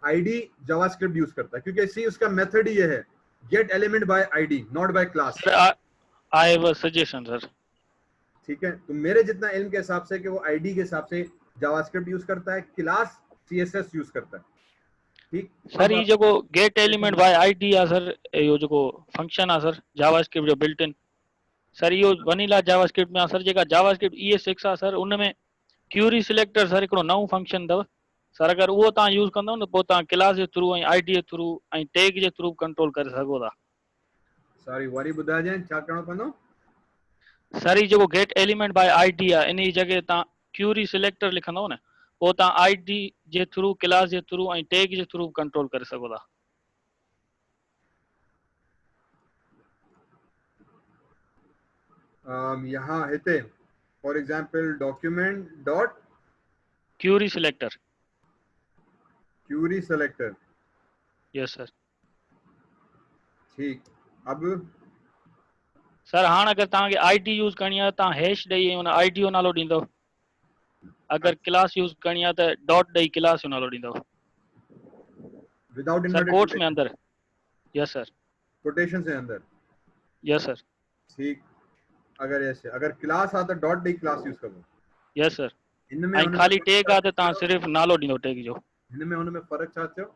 आईडी जावास्क्रिप्ट यूज करता है क्योंकि इसी उसका मेथड ही ये है, get element by ID not by class. I have a suggestion sir. ठीक है, तो मेरे जितना इल्म के हिसाब से कि वो आईडी के हिसाब से जावास्क्रिप्ट यूज करता है, क्लास सीएसएस यूज करता है। ठीक सर ये जो गेट एलिमेंट बाय आईडी आ सर, यो जो फंक्शन आ सर जावास्क्रिप्ट जो बिल्ट इन, सर यो वनीला जावास्क्रिप्ट में आ सर, जेका जावास्क्रिप्ट ES6 आ सर उनमें क्यूरी सिलेक्टर सर हिकिड़ो नओं फंक्शन अथव सर। अगर उहो तव्हां यूज़ कंदव न पोइ तव्हां क्लास जे थ्रू ऐं आईडी जे थ्रू ऐं टैग जे थ्रू कंट्रोल करे सघो था। सॉरी वरी ॿुधाइजांइ छा करणो पवंदो? सर ये जो गेट एलिमेंट बाय आईडी आ इन जी जगह तव्हां क्यूरी सिलेक्टर लिखंदव न, पोइ तव्हां आईडी जे थ्रू क्लास जे थ्रू ऐं टैग जे थ्रू कंट्रोल करे सघो था। यहाँ हिते for example document dot query selector. Query selector. Yes sir. ठीक, अब सर हाणे अगर तव्हांखे आईडी यूज़ करणी आहे तव्हां हैश ॾेई उन आईडी जो नालो ॾींदव। अगर क्लास यूज़ करणी आहे त डॉट ॾेई क्लास जो नालो ॾींदव विदाउट सर, कोट्स में अंदर। Yes sir. कोटेशन से अंदर। Yes sir. ठीक, अगर ऐसे अगर क्लास आता डॉट डी क्लास यूज करो। Yes sir. इनमें ऐं खाली टैग आहे त तव्हां सिर्फ़ नालो ॾींदो टैग जो। इनमें उनमें फर्क छा थियो?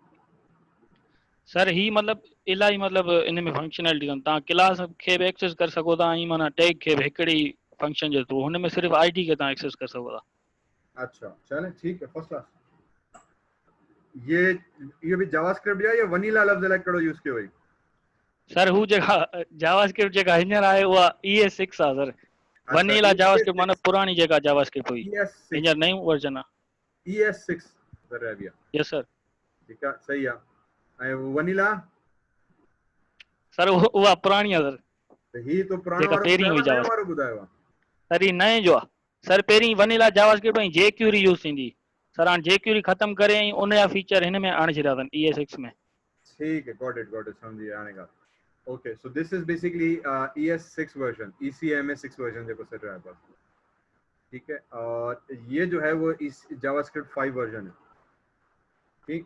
सर ही मतलब इलाही मतलब इन में फंक्शनैलिटी अथनि। तव्हां क्लास खे बि एक्सेस करे सघो था ऐं माना टैग खे बि हिकिड़ी फंक्शन जे थ्रू, हुन में सिर्फ़ु आईडी खे तव्हां एक्सेस करे सघो था। अच्छा चले ठीक है, फर्स्ट क्लास। ये भी जावास्क्रिप्ट या वनीला लफ्ज़ अलग कड़ो यूज कयो हुई? सर हू जेका जावास्क्रिप्ट जेका हींअर आहे उहा ES6 आहे सर। वनीला जावास्क्रिप्ट माना पुरानी जेका जावास्क्रिप्ट हुई, हींअर नयूं वर्जन आहे। ES6 सर रह गया। Yes sir. ठीक है, सही है। ऐं वनीला सर उहा पुरानी आहे सर। त ही तो पुरानो जेका पहिरीं हुई नयो वारो ॿुधायो आहे। सर ही नए जो आहे सर। पहिरीं वनीला जावास्क्रिप्ट ऐं जेक्यूरी यूज़ थींदी, सर हाणे जेक्यूरी ख़त्म करे ऐं उन जा फीचर हिन में आणे छॾिया अथनि ES6 में। ठीक है, गॉट इट समझ गया आने का। Okay, so this is basically ES6 version, ECMA6 version जो सेट रहा है बस। ठीक है, और ये जो है वो इस जावास्क्रिप्ट 5 वर्जन है। ठीक,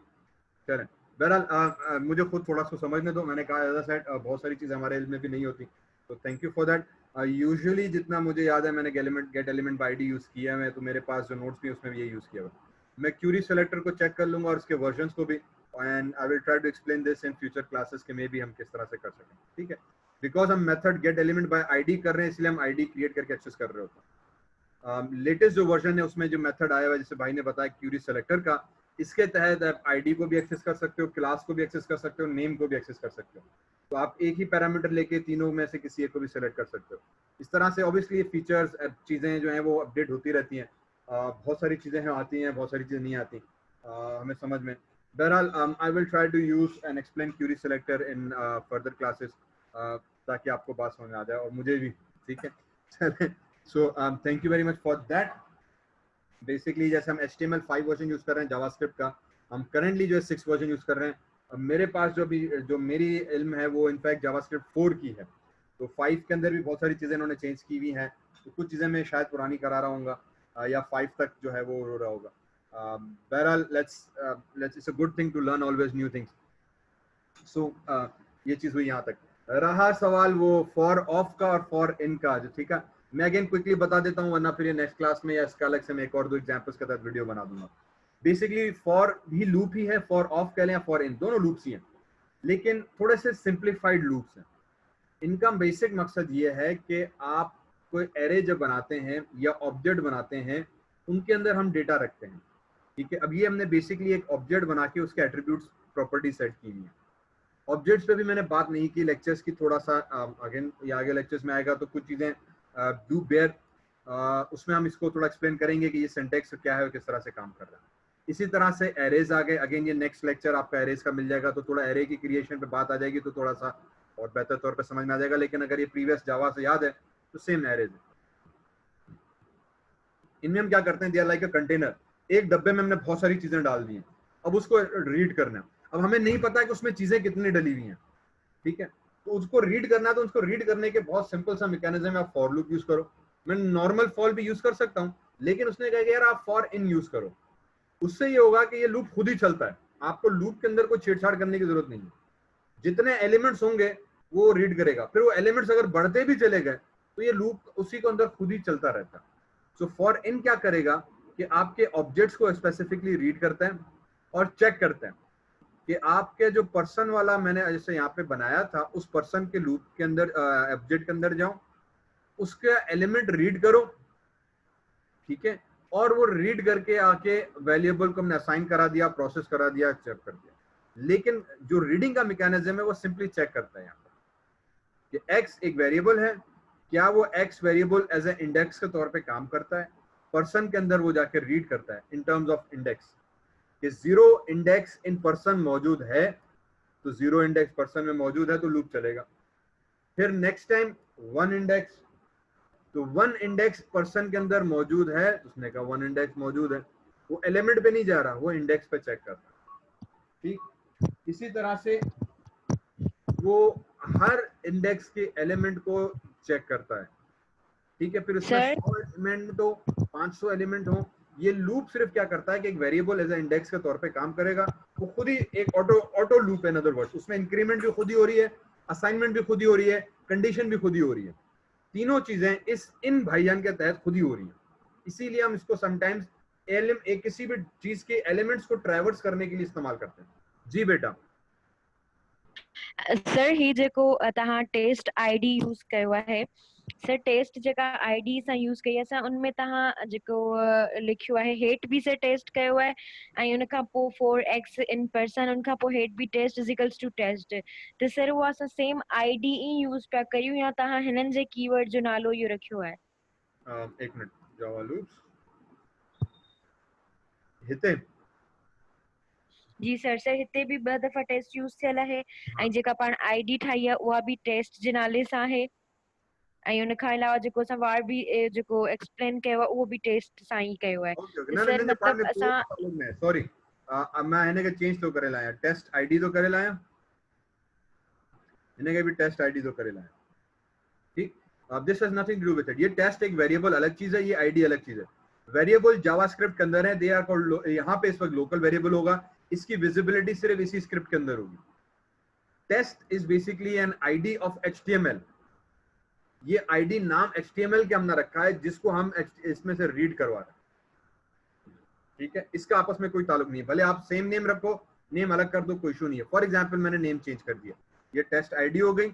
चलें। बहरहाल मुझे खुद थोड़ा सा समझने दो। मैंने कहा एज अ सेट बहुत सारी चीज़ें हमारे इल्म में भी नहीं होती, तो thank you for that. Usually जितना मुझे याद है मैंने gate element by ID use किया है, तो मेरे पास जो नोट्स भी उसमें भी ये यूज़ किया हुआ। मैं क्यूरी सेलेक्टर को चेक कर लूँगा और उसके वर्जन्स को भी, and I will try to explain this in future classes के में भी हम किस तरह से कर सकें। ठीक है, बिकॉज हम method gate element by ID कर रहे हैं, इसलिए हम आईडी क्रिएट करके एक्सेस कर रहे होते हैं। लेटेस्ट जो वर्जन है उसमें जो मेथड आया हुआ है, जैसे भाई ने बताया क्यूरी सेलेक्टर का, इसके तहत आप आईडी को भी एक्सेस कर सकते हो, क्लास को भी एक्सेस कर सकते हो, नेम को भी एक्सेस कर सकते हो। तो आप एक ही पैरामीटर लेके तीनों में से किसी एक को भी सेलेक्ट कर सकते हो। इस तरह से ऑब्वियसली फीचर्स चीज़ें जो हैं वो अपडेट होती रहती हैं। बहुत सारी चीज़ें हैं आती हैं, बहुत सारी चीज़ें नहीं आती हमें समझ में। बहरहाल I will try to use and explain query selector in further classes, ताकि आपको बात समझ में आ जाए और मुझे भी। ठीक है, चलें। So thank you very much for that. Basically जैसे हम HTML 5 वर्जन यूज़ कर रहे हैं जावास्क्रिप्ट का, हम करंटली जो है 6 वर्जन यूज़ कर रहे हैं। अब मेरे पास जो मेरी इल्म है वो इनफैक्ट जावास्क्रिप्ट 4 की है, तो 5 के अंदर भी बहुत सारी चीज़ें इन्होंने चेंज की हुई हैं, तो कुछ चीज़ें मैं शायद पुरानी करा रहा हूँगा या 5 तक जो है वो हो रहा होगा। बहरहाल let's it's a good thing to learn always new things. So ये चीज़ हुई यहाँ तक। रहा सवाल वो फॉर ऑफ का और फॉर इन का, जो ठीक है मैं अगेन क्विकली बता देता हूँ, वरना फिर ये नेक्स्ट क्लास में या इसका अलग से मैं एक और दो एग्जांपल्स के साथ वीडियो बना दूंगा। बेसिकली फॉर भी लूप ही है, फॉर ऑफ कह लें या फॉर इन, दोनों लूप्स ही हैं, लेकिन थोड़े से सिंप्लीफाइड लूप्स हैं। इनका बेसिक मकसद ये है कि आप कोई एरे जब बनाते हैं या ऑब्जेक्ट बनाते हैं, उनके अंदर हम डेटा रखते हैं। ठीक है, अब ये हमने बेसिकली एक ऑब्जेक्ट बना के उसके एट्रीब्यूट्स प्रॉपर्टी सेट की हुई है। ऑब्जेक्ट्स पे भी मैंने बात नहीं की लेक्चर्स की, थोड़ा सा अगेन या आगे लेक्चर्स में आएगा तो कुछ चीज़ें डू बेयर उसमें हम इसको थोड़ा एक्सप्लेन करेंगे कि ये सिंटैक्स क्या है और किस तरह से काम कर रहा है। इसी तरह से एरेज आ गए। अगेन ये नेक्स्ट लेक्चर आपका एरेज का मिल जाएगा, तो थोड़ा एरे की क्रिएशन पे बात आ जाएगी तो थोड़ा सा और बेहतर तौर पे समझ में आ जाएगा। लेकिन अगर ये प्रीवियस जावा से याद है तो सेम एरेज है। इनमें हम क्या करते हैं, दिया लाइक अ कंटेनर, एक डब्बे में हमने बहुत सारी चीजें डाल दी हैं, अब उसको रीड करना है। अब हमें नहीं पता है कि उसमें चीजें कितनी डली हुई हैं, ठीक है, तो उसको रीड करना है। तो उसको रीड करने के बहुत सिंपल सा मैकेनिज्म है, आप फॉर लूप यूज करो। मैं नॉर्मल फॉर भी यूज कर सकता हूँ, लेकिन उसने कहा कि यार आप फॉर इन यूज करो। उससे ये होगा कि ये लूप खुद ही चलता है, आपको लूप के अंदर कोई छेड़छाड़ करने की जरूरत नहीं है। जितने एलिमेंट्स होंगे वो रीड करेगा, फिर वो एलिमेंट्स अगर बढ़ते भी चले गए तो ये लूप उसी को अंदर खुद ही चलता रहता है। सो फॉर इन क्या करेगा कि आपके ऑब्जेक्ट्स को स्पेसिफिकली रीड करता है और चेक करता है कि आपके जो पर्सन वाला मैंने जैसे यहाँ पे बनाया था, उस पर्सन के लूप के अंदर ऑब्जेक्ट के अंदर जाओ, उसके एलिमेंट रीड करो, ठीक है, और वो रीड करके आके वेरिएबल को हमने असाइन करा दिया, प्रोसेस करा दिया, चेक कर दिया। लेकिन जो रीडिंग का मैकेनिज्म है वो सिंपली चेक करता है यहाँ पर कि x एक वेरिएबल है, क्या वो x variable as a index के तौर पे काम करता है। पर्सन के अंदर वो जाके रीड करता है इन टर्म्स ऑफ इंडेक्स कि 0 इंडेक्स इन पर्सन मौजूद है, तो 0 इंडेक्स पर्सन में मौजूद है तो लूप चलेगा। फिर नेक्स्ट टाइम 1 इंडेक्स, तो 1 इंडेक्स पर्सन के अंदर मौजूद है, उसने कहा 1 इंडेक्स मौजूद है, वो एलिमेंट पे नहीं जा रहा, वो इंडेक्स पे चेक कर रहा है, ठीक। इसी तरह से वो हर इंडेक्स के एलिमेंट को चेक करता है, ठीक है। फिर उसमें 100 एलिमेंट हो, 500 एलिमेंट हो, ये लूप सिर्फ क्या करता है कि एक वेरिएबल एज ए इंडेक्स के तौर पे काम करेगा। वो खुद ही एक ऑटो लूप है, इन अदर वर्ड्स उसमें इंक्रीमेंट भी खुद ही हो रही है, असाइनमेंट भी खुद ही हो रही है, कंडीशन भी खुद ही हो रही है। तीनों चीजें इन भाईजान के तहत खुद ही हो रही है। इसीलिए हम इसको समटाइम्स किसी भी चीज के एलिमेंट्स को ट्रैवर्स करने के लिए इस्तेमाल करते हैं। जी बेटा। सर ही जेको तव्हां टेस्ट आईडी यूज कयो आहे, सर टेस्ट जेका आईडी सां यूज कई असां उनमें तव्हां जेको लिखियो आहे हेठ बि से टेस्ट कयो आहे ऐं उन खां पोइ फॉर एक्स इन पर्सन, उन खां पोइ हेठ बि test is equals to test. त सर उहा असां सेम आईडी ई यूज पिया कयूं या तव्हां हिननि जे कीवर्ड जो नालो इहो रखियो आहे? एक मिनट, जावा लूप्स हिते जी सर, सर हिते भी 2 दफ़ा टेस्ट यूज थियल है ऐं जेका पाण आईडी ठाही आहे उहा बि टेस्ट जे नाले सां आहे ऐं उन खां अलावा जेको असां वार बि जेको एक्सप्लेन कयो आहे उहो बि टेस्ट सां ई कयो आहे। सर मतलब असां सॉरी मैं इन्हें के चेंज तो करे लाया, टेस्ट आईडी तो करे लाया, इन्हें के भी टेस्ट आईडी तो करे लाया, ठीक। अब this has nothing to do with it. ये टेस्ट एक वेरिएबल अलग चीज है, ये आईडी अलग चीज है। वेरिएबल जावास्क्रिप्ट के अंदर है, दे आर कॉल्ड, यहाँ पे इस वक्त लोकल वेरिएबल होगा, इसकी विजिबिलिटी सिर्फ इसी स्क्रिप्ट के अंदर होगी। Test is basically an ID of HTML। ये आईडी नाम HTML के हमने रखा है जिसको हम इसमें से रीड करवा रहे हैं, ठीक है। इसका आपस में कोई ताल्लुक नहीं है, भले आप सेम नेम रखो, नेम अलग कर दो, कोई इशू नहीं है। फॉर एग्जांपल मैंने नेम चेंज कर दिया, ये टेस्ट आईडी हो गई,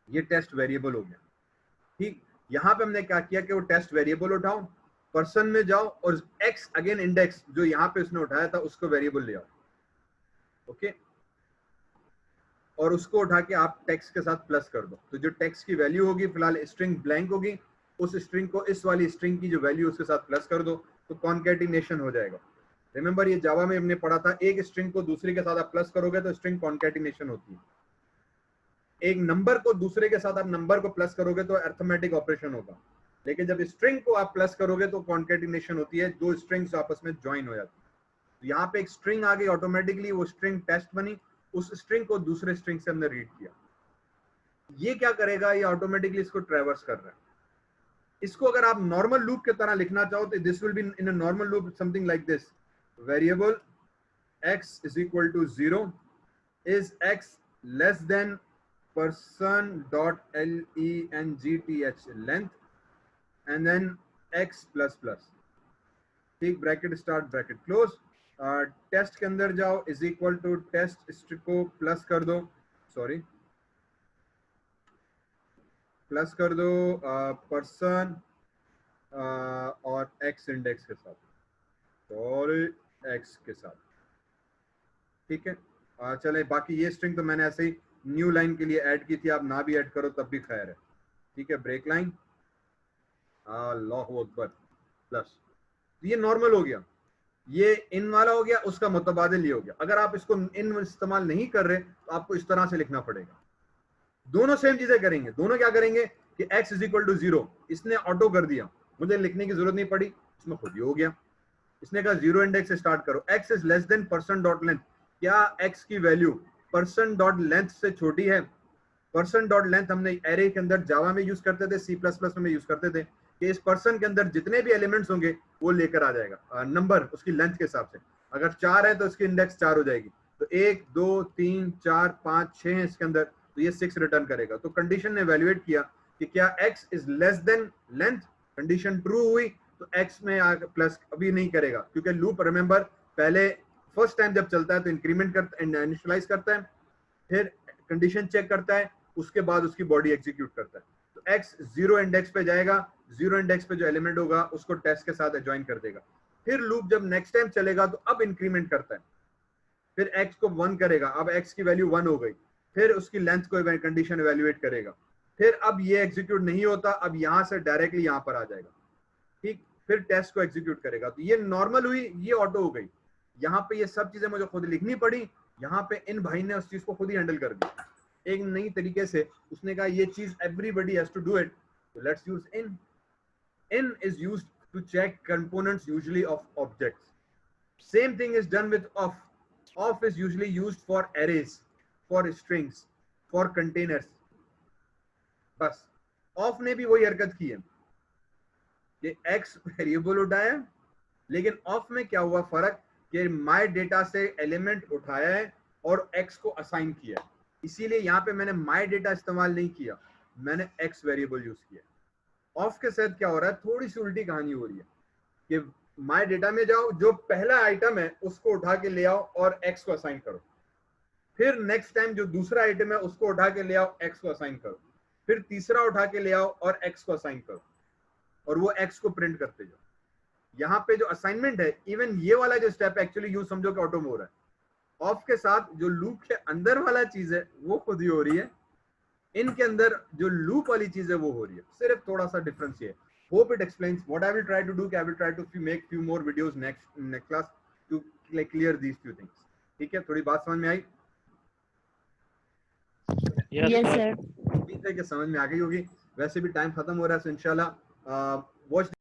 ये टेस्ट वेरिएबल हो गया, ठीक। यहाँ पे हमने क्या किया कि वो टेस्ट वेरिएबल उठाओ, पर्सन में जाओ और एक्स अगेन इंडेक्स जो यहाँ पे उसने उठाया था उसको वेरिएबल ले आओ, ओके, और उसको उठा के आप टेक्स्ट के साथ प्लस कर दो। तो जो टेक्स्ट की वैल्यू होगी, फिलहाल स्ट्रिंग ब्लैंक होगी, उस स्ट्रिंग को इस वाली स्ट्रिंग की जो वैल्यू उसके साथ प्लस कर दो, तो कॉन्कैटिनेशन हो जाएगा। रिमेंबर ये जावा में हमने पढ़ा था, एक स्ट्रिंग को दूसरे के साथ आप प्लस करोगे तो स्ट्रिंग कॉन्कैटिनेशन होती है। एक नंबर को दूसरे के साथ आप नंबर को प्लस करोगे तो अरिथमेटिक ऑपरेशन होगा, लेकिन जब स्ट्रिंग को आप प्लस करोगे तो कॉन्कैटिनेशन होती है, दो स्ट्रिंग्स आपस में ज्वाइन हो जाती है। तो यहाँ पे एक स्ट्रिंग आ गई ऑटोमेटिकली, वो स्ट्रिंग टेस्ट बनी, उस स्ट्रिंग को दूसरे स्ट्रिंग से हमने रीड किया। ये क्या करेगा, ये ऑटोमेटिकली इसको ट्रैवर्स कर रहा है। इसको अगर आप नॉर्मल लूप की तरह लिखना चाहो तो this will be in a normal loop something like this, variable x is equal to 0 is x less than person dot length and then x plus plus, ठीक, bracket start bracket close. Test के अंदर जाओ, इज इक्वल टू टेस्ट को प्लस कर दो, सॉरी प्लस कर दो पर्सन और एक्स इंडेक्स के साथ, सॉरी एक्स के साथ, ठीक है। चले, बाकी ये स्ट्रिंग तो मैंने ऐसे ही न्यू लाइन के लिए ऐड की थी, आप ना भी ऐड करो तब भी खैर है, ठीक है। ब्रेक लाइन, अल्लाहु अकबर प्लस, ये नॉर्मल हो गया। ये इन वाला हो गया, उसका मुतबादिल ये हो गया। अगर आप इसको इन इस्तेमाल नहीं कर रहे तो आपको इस तरह से लिखना पड़ेगा। दोनों सेम चीजें करेंगे, दोनों क्या करेंगे कि x इज इक्वल टू 0, इसने ऑटो कर दिया, मुझे लिखने की जरूरत नहीं पड़ी, इसमें खुद ही हो गया। इसने कहा 0 इंडेक्स से स्टार्ट करो, x is less than percent dot length, क्या x की वैल्यू परसेंट डॉट लेंथ से छोटी है? परसेंट डॉट लेंथ हमने एरे के अंदर जावा में यूज करते थे, C++ में यूज करते थे कि इस पर्सन के अंदर जितने भी एलिमेंट्स होंगे वो लेकर आ जाएगा नंबर उसकी लेंथ के हिसाब से। अगर 4 है तो इसकी इंडेक्स 4 हो जाएगी, तो 1 2 3 4 5 6 है इसके अंदर, तो ये 6 रिटर्न करेगा। तो कंडीशन ने एवेल्युएट किया कि क्या x is less than length, condition true हुई तो x में प्लस अभी नहीं करेगा, क्योंकि लूप रिमेंबर पहले फर्स्ट टाइम जब चलता है तो इंक्रीमेंट करता है, इनिशियलाइज करता है, फिर कंडीशन चेक करता है, उसके बाद उसकी बॉडी एग्जीक्यूट करता है। तो x 0 इंडेक्स पे जाएगा, 0 इंडेक्स पे जो एलिमेंट होगा उसको टेस्ट के साथ ज्वाइन कर देगा। फिर लूप जब नेक्स्ट टाइम चलेगा तो अब इंक्रीमेंट करता है, फिर x को 1 करेगा, अब x की वैल्यू 1 हो गई, फिर उसकी लेंथ को कंडीशन इवैल्यूएट करेगा, फिर अब ये एग्जीक्यूट नहीं होता, अब यहां से डायरेक्टली यहां पर आ जाएगा, ठीक, फिर टेस्ट को एग्जीक्यूट करेगा। तो ये नॉर्मल हुई, ये ऑटो हो गई। यहाँ पे ये सब चीजें मुझे खुद लिखनी पड़ी, यहाँ पे इन भाई ने उस चीज को खुद ही हैंडल कर दिया एक नई तरीके से। उसने कहा ये चीज everybody has to do it, so let's use in. In is used to check components usually of objects. Same thing is done with off. Off is usually used for arrays, for strings, for containers. बस off ने भी वही हरकत की है कि x वेरिएबल उठाया, लेकिन off में क्या हुआ फर्क कि my data से एलिमेंट उठाया है और x को असाइन किया है। इसीलिए यहाँ पे मैंने my data इस्तेमाल नहीं किया, मैंने x वेरिएबल यूज किया। ऑफ के साथ क्या हो रहा है, थोड़ी सी उल्टी कहानी हो रही है कि माय डेटा में जाओ, जो पहला आइटम है उसको उठा के ले आओ और x को असाइन करो, फिर नेक्स्ट टाइम जो दूसरा आइटम है उसको उठा के ले आओ, x को असाइन करो, फिर तीसरा उठा के ले आओ और x को असाइन करो, और वो x को प्रिंट करते जाओ। यहाँ पे जो असाइनमेंट है, इवन ये वाला जो स्टेप एक्चुअली यूज समझो कि ऑटो में हो रहा है। ऑफ के साथ जो लूप के अंदर वाला चीज है वो खुद ही हो रही है, इनके अंदर जो लूप वाली चीज है वो हो रही है, सिर्फ थोड़ा सा डिफरेंस ये है। Hope it explains what I will try to do, I will try to make few more videos next class to like clear these few things. ठीक है, थोड़ी बात समझ में आई? यस सर, ठीक है कि समझ में आ गई होगी। वैसे भी टाइम खत्म हो रहा है, सो इंशाल्लाह वॉच